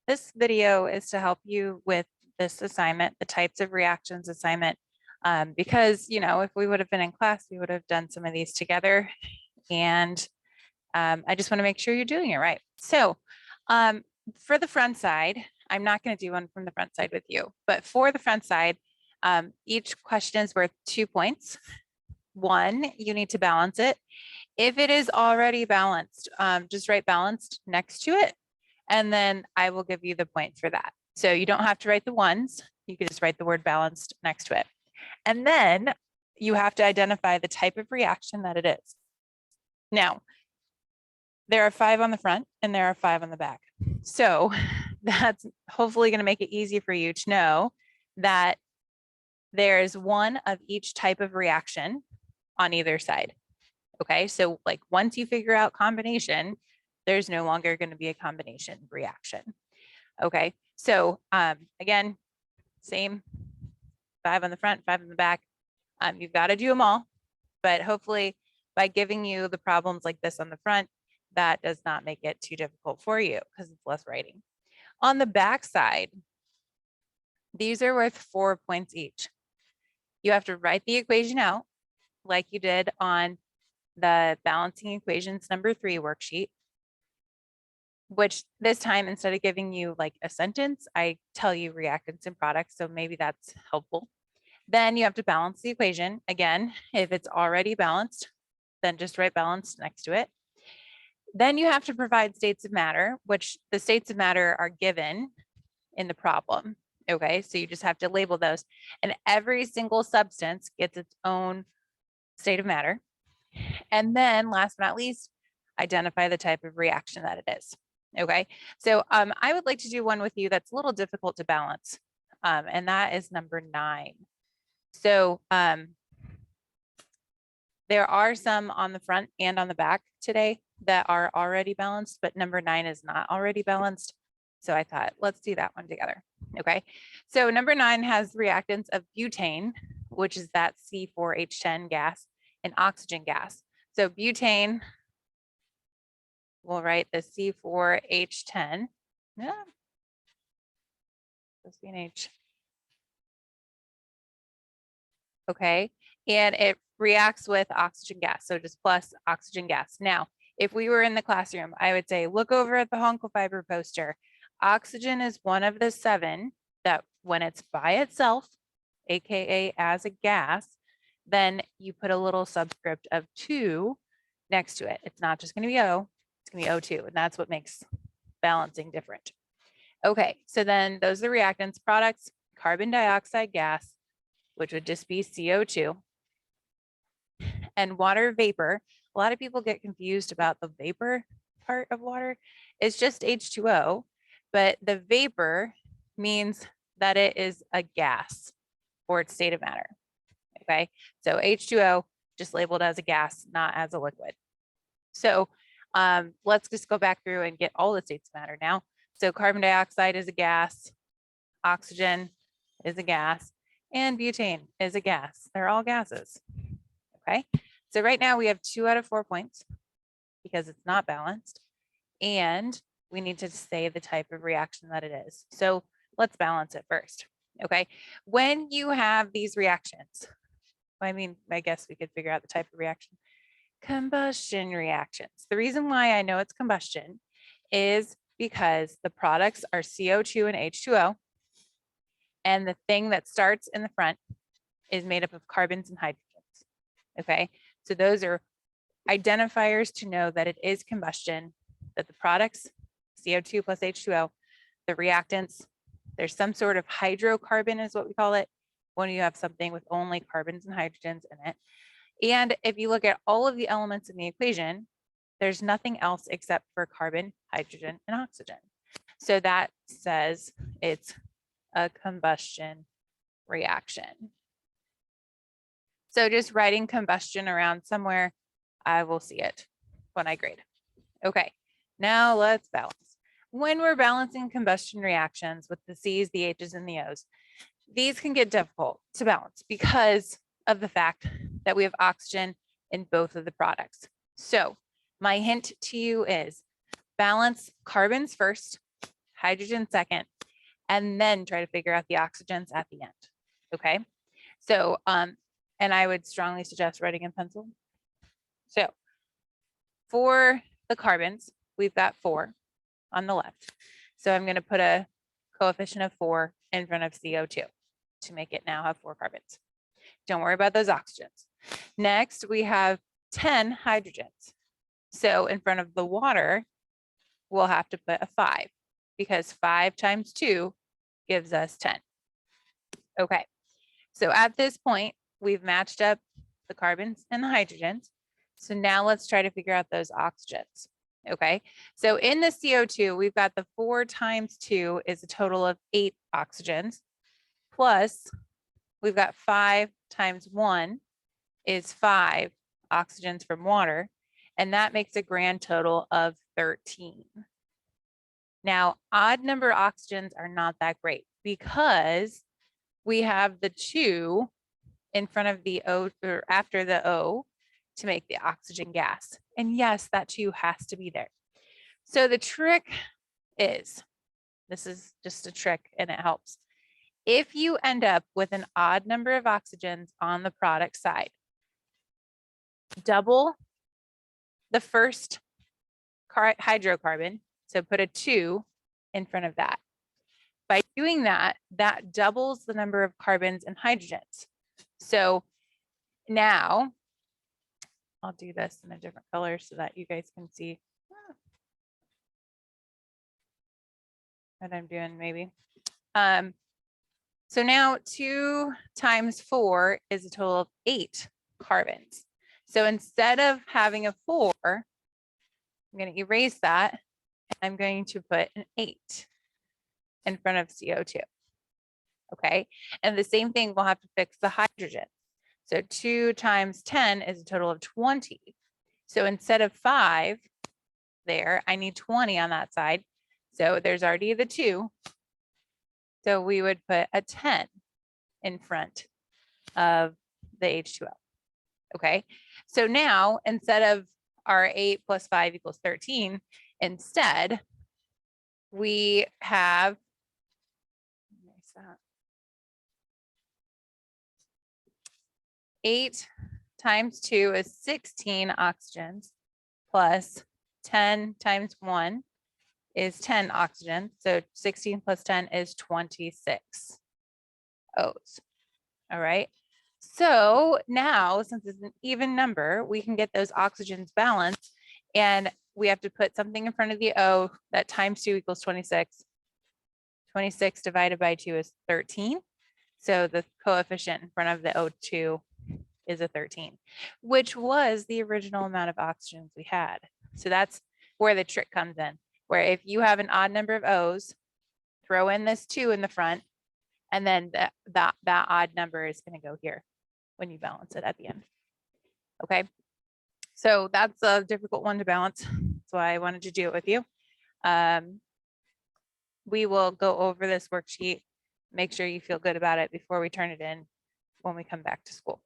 This video is to help you with this assignment, the types of reactions assignment, because, if we would have been in class, we would have done some of these together. And I just want to make sure you're doing it right. So for the front side, I'm not going to do one from the front side with you, but for the front side, each question is worth 2 points. 1, you need to balance it. If it is already balanced, just write balanced next to it, and then I will give you the point for that. So you don't have to write the ones, you can just write the word balanced next to it. And then you have to identify the type of reaction that it is. Now, there are 5 on the front and there are 5 on the back. So that's hopefully going to make it easy for you to know that there's one of each type of reaction on either side. Okay, so like once you figure out combination, there's no longer going to be a combination reaction. Okay, so again, same 5 on the front, 5 on the back. You've got to do them all, but hopefully by giving you the problems like this on the front, that does not make it too difficult for you because it's less writing. On the back side, these are worth 4 points each. You have to write the equation out like you did on the balancing equations number 3 worksheet, which this time, instead of giving you like a sentence, I tell you reactants and products. So maybe that's helpful. Then you have to balance the equation. Again, if it's already balanced, then just write balanced next to it. Then you have to provide states of matter, which the states of matter are given in the problem. Okay, so you just have to label those. And every single substance gets its own state of matter. And then last but not least, identify the type of reaction that it is. Okay, so I would like to do one with you that's a little difficult to balance, and that is number 9. So there are some on the front and on the back today that are already balanced, but number 9 is not already balanced. So I thought, let's do that one together. Okay, so number 9 has reactants of butane, which is that C4H10 gas, and oxygen gas. So butane, we'll write the C4H10. Yeah. CNH. Okay, and it reacts with oxygen gas, so just plus oxygen gas. Now, if we were in the classroom, I would say, look over at the Honko fiber poster. Oxygen is one of the 7 that when it's by itself, AKA as a gas, then you put a little subscript of 2 next to it. It's not just going to be O, it's going to be O2, and that's what makes balancing different. Okay, so then those are the reactants. Products, carbon dioxide gas, which would just be CO2, and water vapor. A lot of people get confused about the vapor part of water. It's just H2O, but the vapor means that it is a gas or its state of matter. Okay, so H2O just labeled as a gas, not as a liquid. So let's just go back through and get all the states of matter now. So carbon dioxide is a gas, oxygen is a gas, and butane is a gas. They're all gases. Okay, so right now we have 2 out of 4 points because it's not balanced, and we need to say the type of reaction that it is. So let's balance it first. Okay, when you have these reactions, I guess we could figure out the type of reaction. Combustion reactions. The reason why I know it's combustion is because the products are CO2 and H2O, and the thing that starts in the front is made up of carbons and hydrogens. Okay, so those are identifiers to know that it is combustion, that the products, CO2 plus H2O, the reactants, there's some sort of hydrocarbon is what we call it, when you have something with only carbons and hydrogens in it. And if you look at all of the elements in the equation, there's nothing else except for carbon, hydrogen, and oxygen. So that says it's a combustion reaction. So just writing combustion around somewhere, I will see it when I grade. Okay, now let's balance. When we're balancing combustion reactions with the C's, the H's, and the O's, these can get difficult to balance because of the fact that we have oxygen in both of the products. So my hint to you is balance carbons first hydrogen second, and then try to figure out the oxygens at the end. Okay. So, and I would strongly suggest writing in pencil. So for the carbons, we've got 4 on the left. So I'm going to put a coefficient of 4 in front of CO2 to make it now have 4 carbons. Don't worry about those oxygens. Next, we have 10 hydrogens. So in front of the water, we'll have to put a 5 because 5 times 2 gives us 10. Okay, so at this point, we've matched up the carbons and the hydrogens. So now let's try to figure out those oxygens. Okay, so in the CO2, we've got the 4 times 2 is a total of 8 oxygens, plus we've got 5 times 1 is 5 oxygens from water, and that makes a grand total of 13. Now, odd number oxygens are not that great because we have the 2 in front of the O or after the O to make the oxygen gas. And yes, that 2 has to be there. So the trick is, this is just a trick and it helps. If you end up with an odd number of oxygens on the product side, double the first hydrocarbon, so put a 2 in front of that. By doing that, that doubles the number of carbons and hydrogens. So now I'll do this in a different color so that you guys can see what I'm doing maybe. So now 2 times 4 is a total of 8 carbons. So instead of having a 4, I'm going to erase that. And I'm going to put an 8 in front of CO2. Okay, and the same thing, we'll have to fix the hydrogen. So 2 times 10 is a total of 20. So instead of 5 there, I need 20 on that side. So there's already the 2. So we would put a 10 in front of the H2O. Okay, so now instead of our 8 plus 5 equals 13, instead we have 8 times 2 is 16 oxygens, plus 10 times 1 is 10 oxygen. So 16 plus 10 is 26 O's. All right. So now, since it's an even number, we can get those oxygens balanced, and we have to put something in front of the O. That times 2 equals 26. 26 divided by 2 is 13. So the coefficient in front of the O2 is a 13, which was the original amount of oxygens we had. So that's where the trick comes in, where if you have an odd number of O's, throw in this 2 in the front, and then that odd number is going to go here when you balance it at the end. Okay, so that's a difficult one to balance. That's why I wanted to do it with you. We will go over this worksheet, make sure you feel good about it before we turn it in when we come back to school.